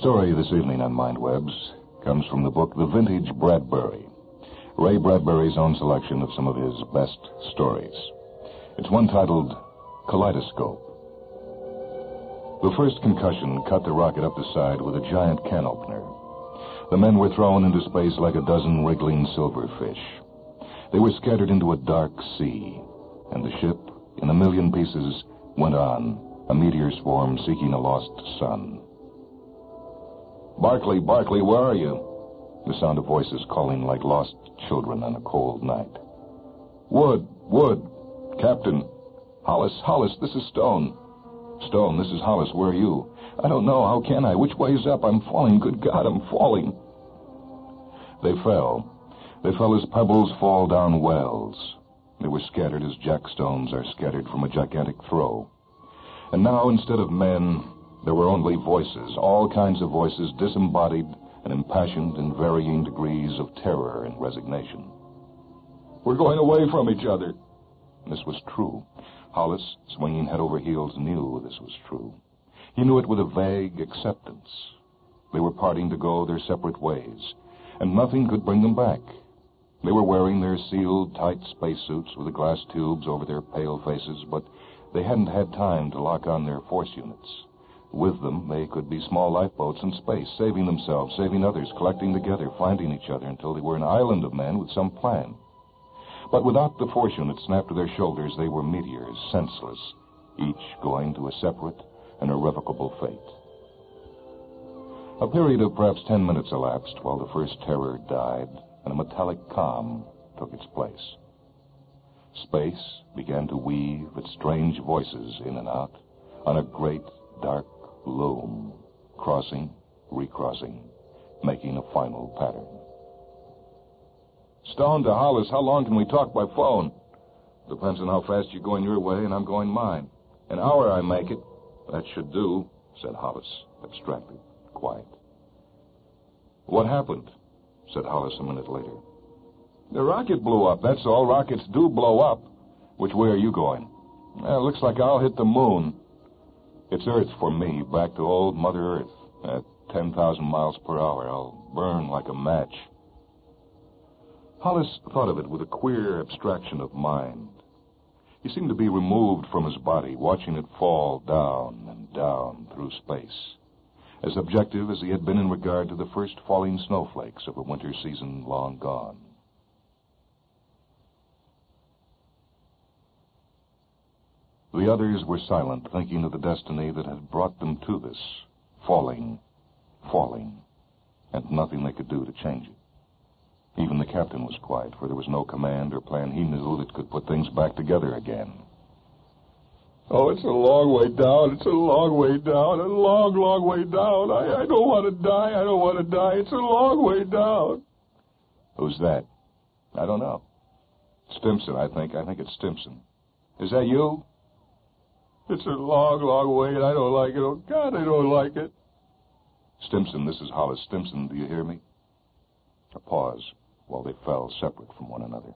story this evening on Mindwebs comes from the book The Vintage Bradbury, Ray Bradbury's own selection of some of his best stories. It's one titled Kaleidoscope. The first concussion cut the rocket up the side with a giant can opener. The men were thrown into space like a dozen wriggling silverfish. They were scattered into a dark sea, and the ship, in a million pieces, went on, a meteor swarm seeking a lost sun. Barclay, Barclay, where are you? The sound of voices calling like lost children on a cold night. Wood, Captain. Hollis, this is Stone. Stone, this is Hollis, where are you? I don't know, how can I? Which way's up? I'm falling, good God, I'm falling. They fell. They fell as pebbles fall down wells. They were scattered as jackstones are scattered from a gigantic throw. And now, instead of men, there were only voices, all kinds of voices, disembodied and impassioned in varying degrees of terror and resignation. We're going away from each other. This was true. Hollis, swinging head over heels, knew this was true. He knew it with a vague acceptance. They were parting to go their separate ways, and nothing could bring them back. They were wearing their sealed, tight spacesuits with the glass tubes over their pale faces, but they hadn't had time to lock on their force units. With them, they could be small lifeboats in space, saving themselves, saving others, collecting together, finding each other until they were an island of men with some plan. But without the force units snapped to their shoulders, they were meteors, senseless, each going to a separate and irrevocable fate. A period of perhaps 10 minutes elapsed while the first terror died, and a metallic calm took its place. Space began to weave its strange voices in and out on a great, dark loom, crossing, recrossing, making a final pattern. Stone to Hollis, how long can we talk by phone? Depends on how fast you're going your way and I'm going mine. An hour I make it. That should do, said Hollis, abstracted, quiet. What happened? Said Hollis a minute later. The rocket blew up, that's all. Rockets do blow up. Which way are you going? Looks like I'll hit the moon. It's Earth for me, back to old Mother Earth. At 10,000 miles per hour, I'll burn like a match. Hollis thought of it with a queer abstraction of mind. He seemed to be removed from his body, watching it fall down and down through space, as objective as he had been in regard to the first falling snowflakes of a winter season long gone. The others were silent, thinking of the destiny that had brought them to this, falling, and nothing they could do to change it. Even the captain was quiet, for there was no command or plan he knew that could put things back together again. Oh, it's a long way down, it's a long way down, a long, long way down. I don't want to die, I don't want to die. It's a long way down. Who's that? I don't know. Stimson, I think. I think it's Stimson. Is that you? It's a long, long way, and I don't like it. Oh, God, I don't like it. Stimson, this is Hollis. Stimson, do you hear me? A pause while they fell separate from one another.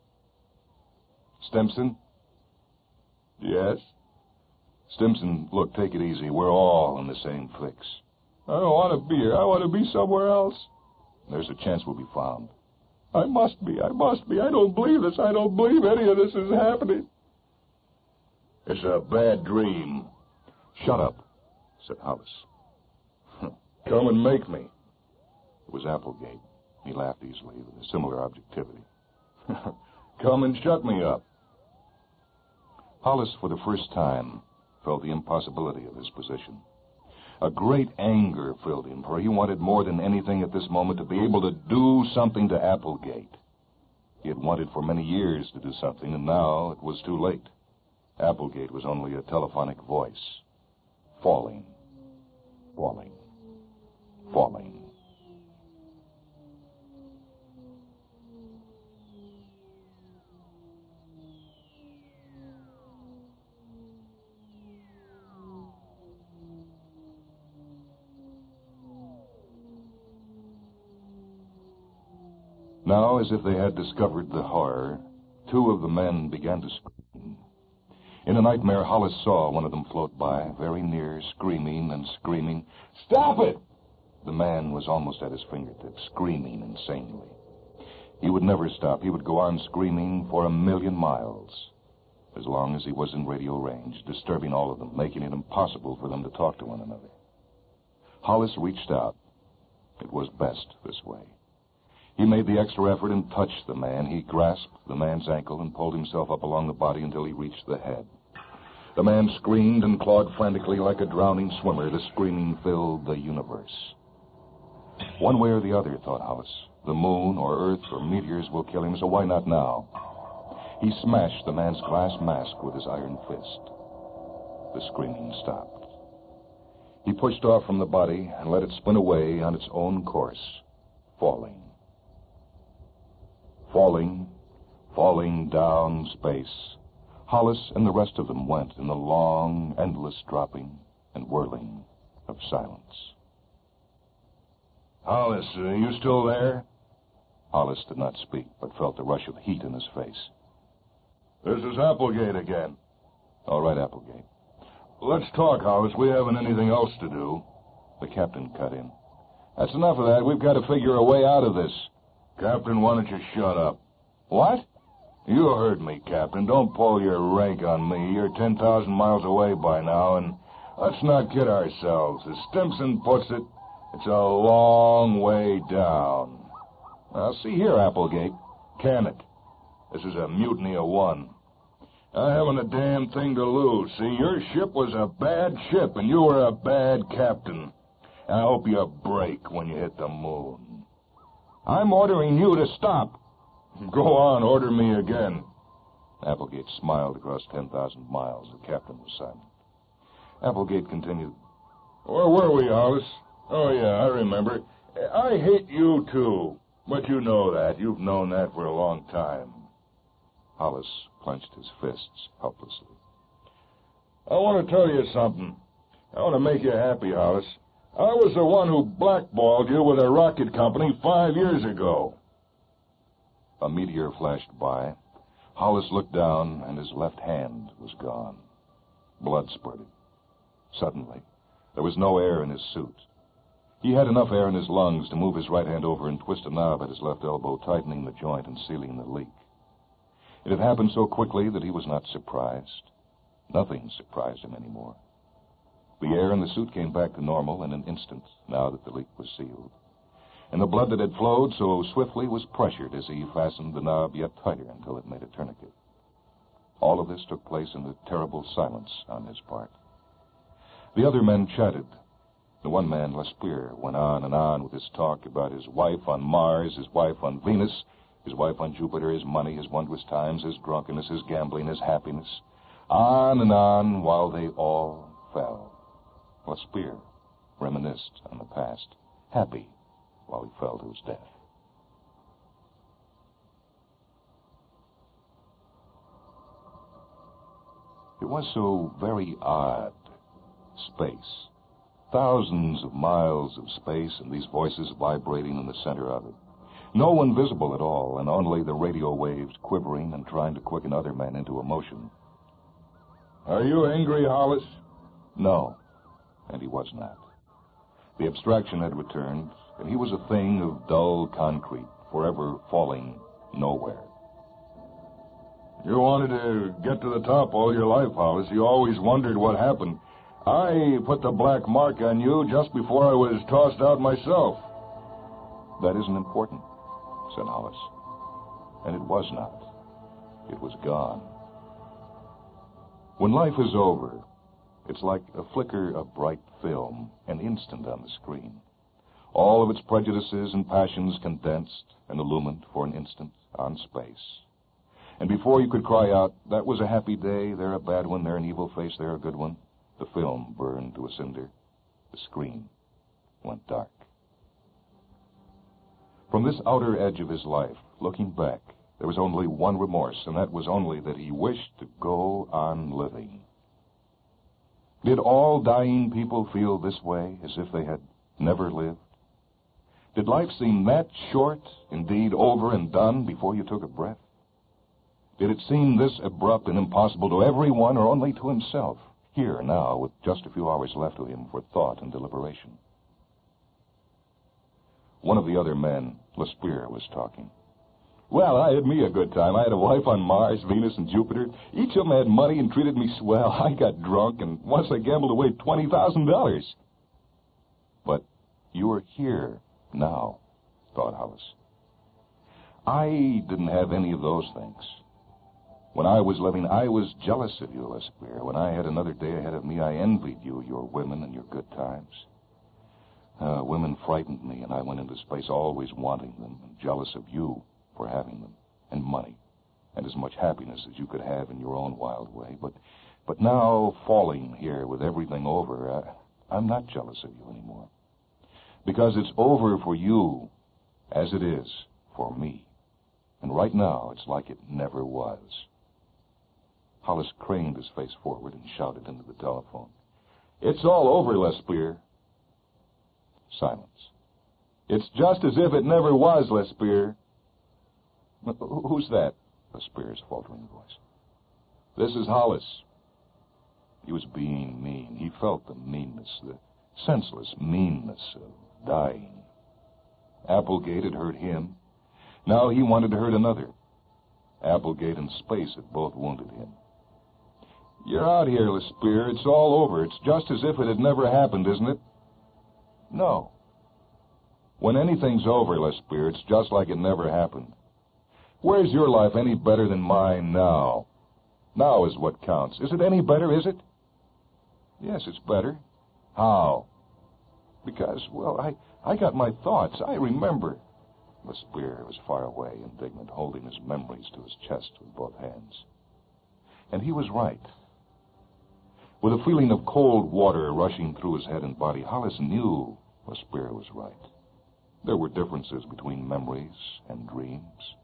Stimson? Yes? Stimson, look, take it easy. We're all in the same fix. I don't want to be here. I want to be somewhere else. There's a chance we'll be found. I must be. I don't believe this. I don't believe any of this is happening. It's a bad dream. Shut up, said Hollis. Come and make me. It was Applegate. He laughed easily with a similar objectivity. Come and shut me up. Hollis, for the first time, felt the impossibility of his position. A great anger filled him, for he wanted more than anything at this moment to be able to do something to Applegate. He had wanted for many years to do something, and now it was too late. Applegate was only a telephonic voice. Falling. Now, as if they had discovered the horror, two of the men began to scream. In a nightmare, Hollis saw one of them float by, very near, screaming and screaming. Stop it! The man was almost at his fingertips, screaming insanely. He would never stop. He would go on screaming for 1,000,000 miles, as long as he was in radio range, disturbing all of them, making it impossible for them to talk to one another. Hollis reached out. It was best this way. He made the extra effort and touched the man. He grasped the man's ankle and pulled himself up along the body until he reached the head. The man screamed and clawed frantically like a drowning swimmer. The screaming filled the universe. One way or the other, thought Hollis. The moon or earth or meteors will kill him, so why not now? He smashed the man's glass mask with his iron fist. The screaming stopped. He pushed off from the body and let it spin away on its own course, falling. Falling down space. Hollis and the rest of them went in the long, endless dropping and whirling of silence. Hollis, are you still there? Hollis did not speak, but felt the rush of heat in his face. This is Applegate again. All right, Applegate. Let's talk, Hollis. We haven't anything else to do. The captain cut in. That's enough of that. We've got to figure a way out of this. Captain, why don't you shut up? What? You heard me, Captain. Don't pull your rank on me. You're 10,000 miles away by now, and let's not kid ourselves. As Stimson puts it, it's a long way down. Now, see here, Applegate. Can it? This is a mutiny of one. I haven't a damn thing to lose. See, your ship was a bad ship, and you were a bad captain. I hope you break when you hit the moon. I'm ordering you to stop. Go on, order me again. Applegate smiled across 10,000 miles. The captain was silent. Applegate continued. Where were we, Hollis? Oh, yeah, I remember. I hate you, too. But you know that. You've known that for a long time. Hollis clenched his fists helplessly. I want to tell you something. I want to make you happy, Hollis. I was the one who blackballed you with a rocket company 5 years ago. A meteor flashed by. Hollis looked down, and his left hand was gone. Blood spurted. Suddenly, there was no air in his suit. He had enough air in his lungs to move his right hand over and twist a knob at his left elbow, tightening the joint and sealing the leak. It had happened so quickly that he was not surprised. Nothing surprised him anymore. The air in the suit came back to normal in an instant, now that the leak was sealed. And the blood that had flowed so swiftly was pressured as he fastened the knob yet tighter until it made a tourniquet. All of this took place in a terrible silence on his part. The other men chatted. The one man, Lespear, went on and on with his talk about his wife on Mars, his wife on Venus, his wife on Jupiter, his money, his wondrous times, his drunkenness, his gambling, his happiness. On and on while they all fell. Lespear reminisced on the past, happy while he fell to his death. It was so very odd. Space. Thousands of miles of space, and these voices vibrating in the center of it. No one visible at all, and only the radio waves quivering and trying to quicken other men into emotion. Are you angry, Hollis? No, and he was not. The abstraction had returned, and he was a thing of dull concrete, forever falling nowhere. You wanted to get to the top all your life, Hollis. You always wondered what happened. I put the black mark on you just before I was tossed out myself. That isn't important, said Hollis. And it was not. It was gone. When life is over, it's like a flicker of bright film, an instant on the screen. All of its prejudices and passions condensed and illumined for an instant on space. And before you could cry out, that was a happy day, there a bad one, there an evil face, there a good one, the film burned to a cinder. The screen went dark. From this outer edge of his life, looking back, there was only one remorse, and that was only that he wished to go on living. Did all dying people feel this way, as if they had never lived? Did life seem that short, indeed over and done, before you took a breath? Did it seem this abrupt and impossible to everyone, or only to himself, here now, with just a few hours left to him for thought and deliberation? One of the other men, Lespierre, was talking. Well, I had me a good time. I had a wife on Mars, Venus, and Jupiter. Each of them had money and treated me swell. I got drunk, and once I gambled away $20,000. But you are here now, thought Hollis. I didn't have any of those things. When I was living, I was jealous of you, Lespierre. When I had another day ahead of me, I envied you, your women, and your good times. Women frightened me, and I went into space always wanting them, and jealous of you for having them, and money, and as much happiness as you could have in your own wild way. But now, falling here with everything over, I'm not jealous of you anymore. Because it's over for you, as it is for me. And right now, it's like it never was. Hollis craned his face forward and shouted into the telephone. It's all over, Lespierre. Silence. It's just as if it never was, Lespierre. Who's that? Lespierre's faltering voice. This is Hollis. He was being mean. He felt the meanness, the senseless meanness of dying. Applegate had hurt him. Now he wanted to hurt another. Applegate and space had both wounded him. You're out here, Lespierre. It's all over. It's just as if it had never happened, isn't it? No. When anything's over, Lespierre, it's just like it never happened. Where's your life any better than mine now? Now is what counts. Is it any better, is it? Yes, it's better. How? Because, well, I got my thoughts. I remember. Lespierre was far away, indignant, holding his memories to his chest with both hands. And he was right. With a feeling of cold water rushing through his head and body, Hollis knew Lespierre was right. There were differences between memories and dreams.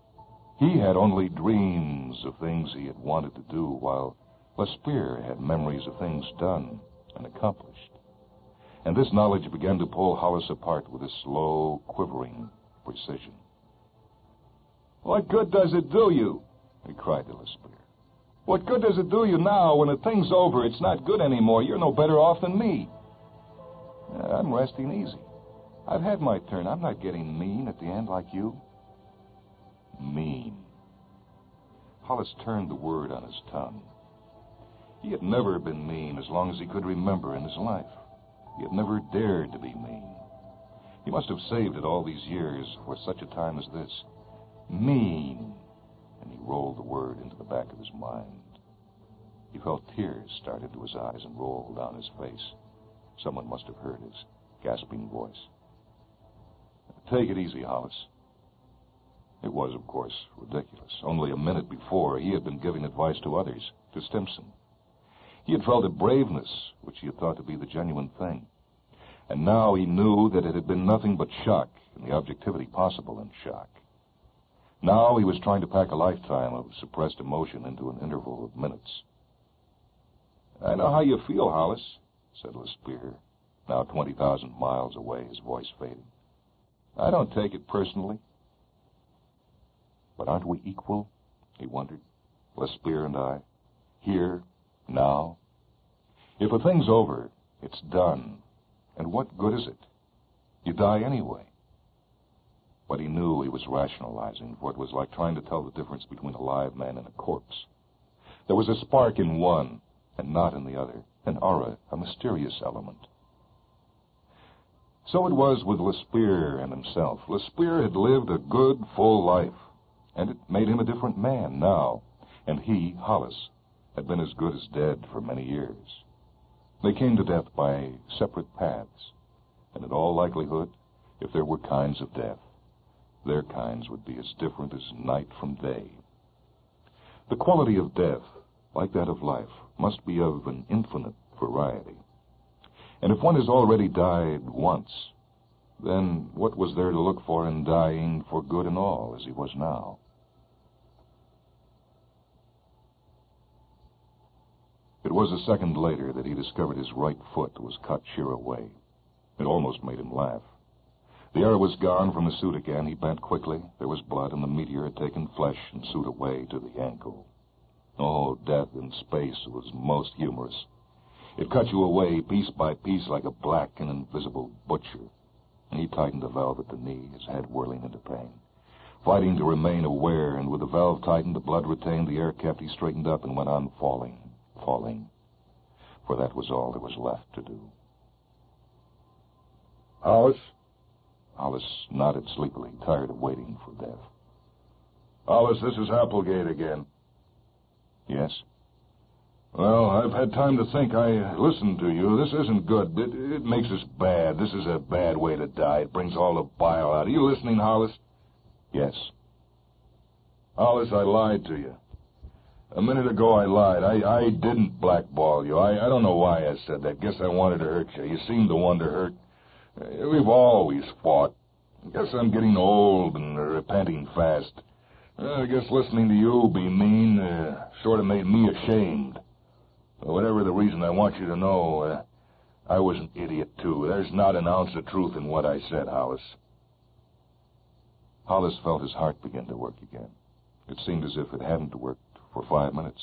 He had only dreams of things he had wanted to do, while Lespierre had memories of things done and accomplished. And this knowledge began to pull Hollis apart with a slow, quivering precision. What good does it do you? He cried to Lespierre. What good does it do you now when the thing's over? It's not good anymore. You're no better off than me. I'm resting easy. I've had my turn. I'm not getting mean at the end like you. Mean. Hollis turned the word on his tongue. He had never been mean as long as he could remember in his life. He had never dared to be mean. He must have saved it all these years for such a time as this. Mean. And he rolled the word into the back of his mind. He felt tears start into his eyes and roll down his face. Someone must have heard his gasping voice. Take it easy, Hollis. It was, of course, ridiculous. Only a minute before, he had been giving advice to others, to Stimson. He had felt a braveness which he had thought to be the genuine thing. And now he knew that it had been nothing but shock and the objectivity possible in shock. Now he was trying to pack a lifetime of suppressed emotion into an interval of minutes. I know how you feel, Hollis, said Lespierre, now 20,000 miles away, his voice fading. I don't take it personally. But aren't we equal, he wondered, Lespierre and I, here, now? If a thing's over, it's done. And what good is it? You die anyway. But he knew he was rationalizing, for it was like trying to tell the difference between a live man and a corpse. There was a spark in one, and not in the other, an aura, a mysterious element. So it was with Lespierre and himself. Lespierre had lived a good, full life, and it made him a different man now, and he, Hollis, had been as good as dead for many years. They came to death by separate paths, and in all likelihood, if there were kinds of death, their kinds would be as different as night from day. The quality of death, like that of life, must be of an infinite variety. And if one has already died once, then what was there to look for in dying for good and all, as he was now? It was a second later that he discovered his right foot was cut sheer away. It almost made him laugh. The air was gone from his suit again. He bent quickly. There was blood, and the meteor had taken flesh and suit away to the ankle. Oh, death in space was most humorous. It cut you away piece by piece like a black and invisible butcher. He tightened the valve at the knee, his head whirling into pain. Fighting to remain aware, and with the valve tightened, the blood retained, the air kept, he straightened up and went on falling. For that was all there was left to do. Hollis? Hollis nodded sleepily, tired of waiting for death. Hollis, this is Applegate again. Yes? Well, I've had time to think. I listened to you. This isn't good. It makes us bad. This is a bad way to die. It brings all the bile out. Are you listening, Hollis? Yes. Hollis, I lied to you. A minute ago I lied. I didn't blackball you. I don't know why I said that. Guess I wanted to hurt you. You seemed the one to hurt. We've always fought. Guess I'm getting old and repenting fast. I guess listening to you be mean sort of made me ashamed. Whatever the reason, I want you to know I was an idiot, too. There's not an ounce of truth in what I said, Hollis. Hollis felt his heart begin to work again. It seemed as if it hadn't worked for 5 minutes.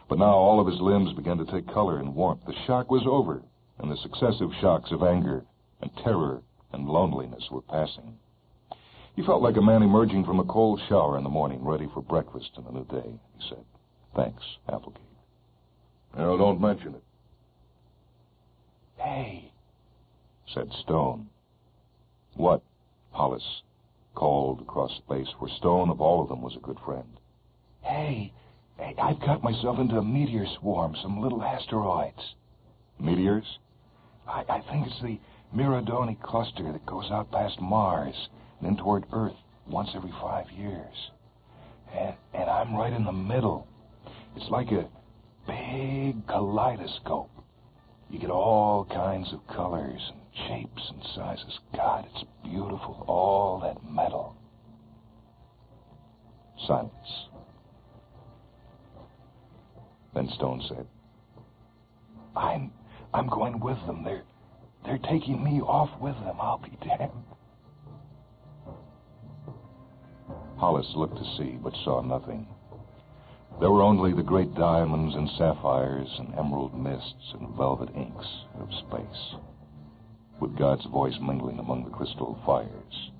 But now all of his limbs began to take color and warmth. The shock was over, and the successive shocks of anger and terror and loneliness were passing. He felt like a man emerging from a cold shower in the morning, ready for breakfast and a new day. He said, "Thanks, Applegate." Well, don't mention it. "Hey," said Stone. "What?" Hollis called across space, for Stone, of all of them, was a good friend. Hey, I've got myself into a meteor swarm, some little asteroids." "Meteors?" I think it's the Miradoni cluster that goes out past Mars and in toward Earth once every 5 years. And I'm right in the middle. It's like a big kaleidoscope. You get all kinds of colors and shapes and sizes. God, it's beautiful, all that metal." Silence. Then Stone said, I'm going with them. They're taking me off with them. I'll be damned." Hollis looked to see, but saw nothing. There were only the great diamonds and sapphires and emerald mists and velvet inks of space, with God's voice mingling among the crystal fires.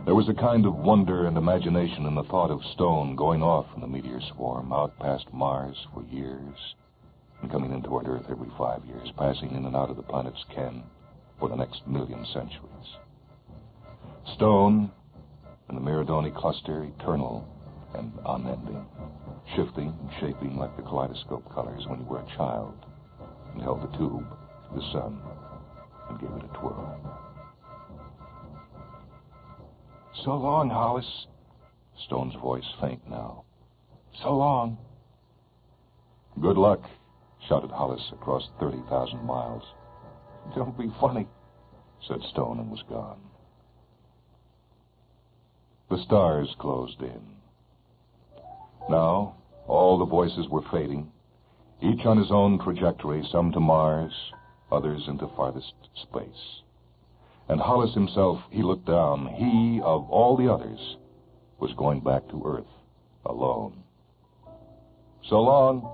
There was a kind of wonder and imagination in the thought of Stone going off in the meteor swarm, out past Mars for years, and coming in toward Earth every 5 years, passing in and out of the planet's ken for the next 1,000,000 centuries. Stone and the Miradoni cluster, eternal and unending, shifting and shaping like the kaleidoscope colors when you were a child and held the tube to the sun and gave it a twirl. "So long, Hollis." Stone's voice faint now. "So long." "Good luck," shouted Hollis across 30,000 miles. "Don't be funny," said Stone, and was gone. The stars closed in. Now, all the voices were fading, each on his own trajectory, some to Mars, others into farthest space. And Hollis himself, he looked down. He, of all the others, was going back to Earth, alone. "So long.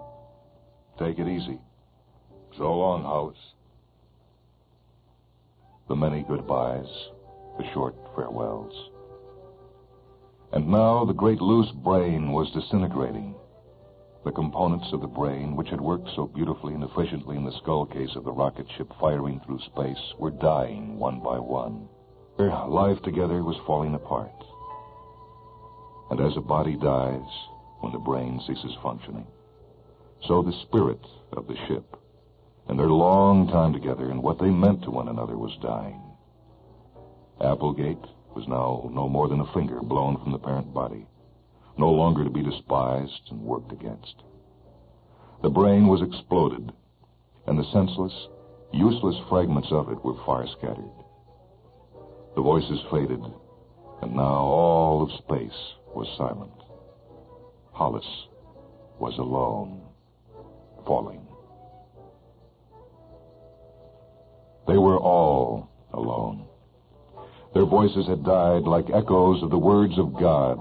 Take it easy." So long, Hollis. The many goodbyes, the short farewells. And now the great loose brain was disintegrating. The components of the brain, which had worked so beautifully and efficiently in the skull case of the rocket ship firing through space, were dying one by one. Their life together was falling apart. And as a body dies when the brain ceases functioning, so the spirit of the ship and their long time together and what they meant to one another was dying. Applegate was now no more than a finger blown from the parent body, no longer to be despised and worked against. The brain was exploded, and the senseless, useless fragments of it were far scattered. The voices faded, and now all of space was silent. Hollis was alone, falling. They were all alone. Their voices had died like echoes of the words of God,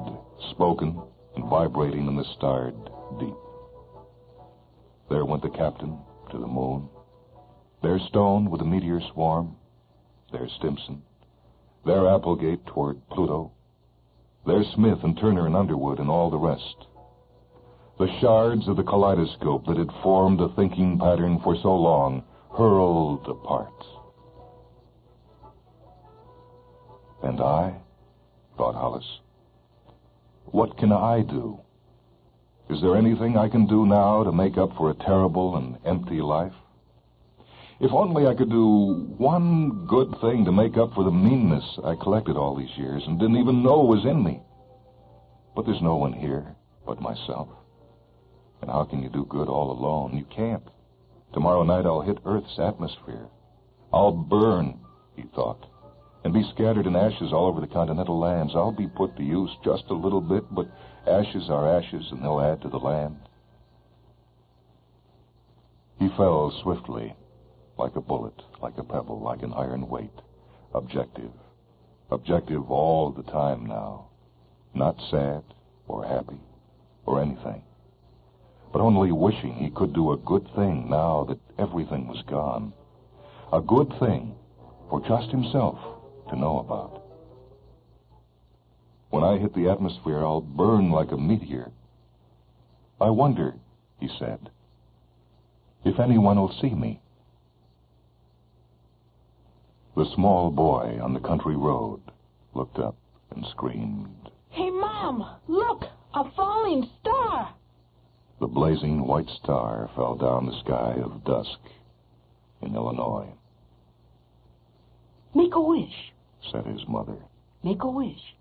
spoken and vibrating in the starred deep. There went the captain to the moon. There Stone with the meteor swarm. There's Stimson. There Applegate toward Pluto. There's Smith and Turner and Underwood and all the rest. The shards of the kaleidoscope that had formed a thinking pattern for so long, hurled apart. And I, thought Hollis, what can I do? Is there anything I can do now to make up for a terrible and empty life? If only I could do one good thing to make up for the meanness I collected all these years and didn't even know was in me. But there's no one here but myself. And how can you do good all alone? You can't. Tomorrow night I'll hit Earth's atmosphere. I'll burn, he thought, and be scattered in ashes all over the continental lands. I'll be put to use just a little bit, but ashes are ashes, and they'll add to the land. He fell swiftly, like a bullet, like a pebble, like an iron weight. Objective. Objective all the time now. Not sad or happy or anything, but only wishing he could do a good thing now that everything was gone. A good thing for just himself to know about. When I hit the atmosphere, I'll burn like a meteor. I wonder, he said, if anyone will see me. The small boy on the country road looked up and screamed. Hey, Mom, look, a falling star. The blazing white star fell down the sky of dusk in Illinois. Make a wish, said his mother. make a wish.